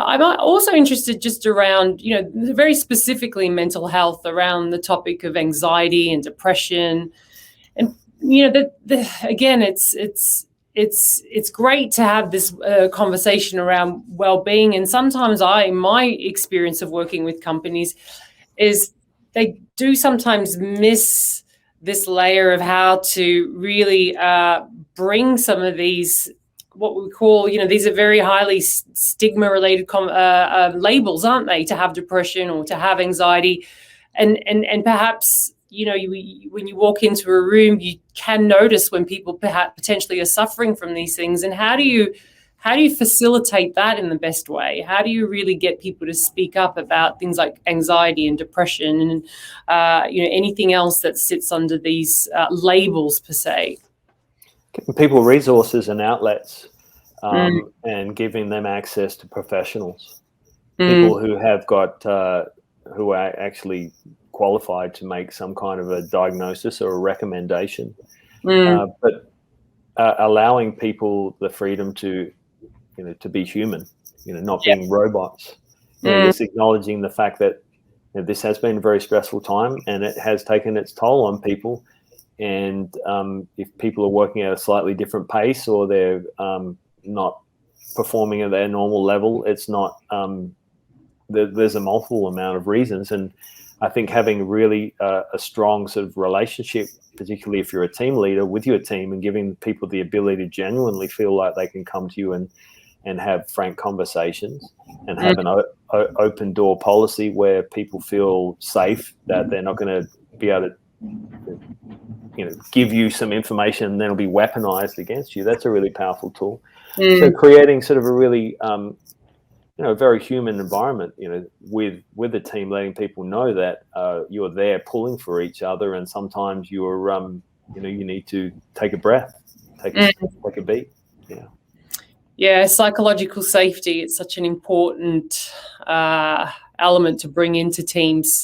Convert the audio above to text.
I'm also interested just around, very specifically mental health, around the topic of anxiety and depression. And, again, it's great to have this conversation around well-being. And sometimes my experience of working with companies is they do sometimes miss this layer of how to really bring some of these, what we call, these are very highly stigma-related labels, aren't they, to have depression or to have anxiety, and perhaps, when you walk into a room, you can notice when people perhaps potentially are suffering from these things. And how do you facilitate that in the best way? How do you really get people to speak up about things like anxiety and depression and anything else that sits under these labels per se? Giving people resources and outlets, and giving them access to professionals, people who have got who are actually qualified to make some kind of a diagnosis or a recommendation, but allowing people the freedom to be human, not being robots. Just acknowledging the fact that this has been a very stressful time and it has taken its toll on people. And if people are working at a slightly different pace or they're not performing at their normal level, it's not. There's a multiple amount of reasons, and I think having really a strong sort of relationship, particularly if you're a team leader, with your team, and giving people the ability to genuinely feel like they can come to you and have frank conversations, and have an open door policy where people feel safe that they're not going to be able to give you some information and then it'll be weaponized against you. That's a really powerful tool. So creating sort of a really very human environment, with the team, letting people know that you're there pulling for each other, and sometimes you're you need to take a breath, take a beat. Yeah, psychological safety, it's such an important element to bring into teams.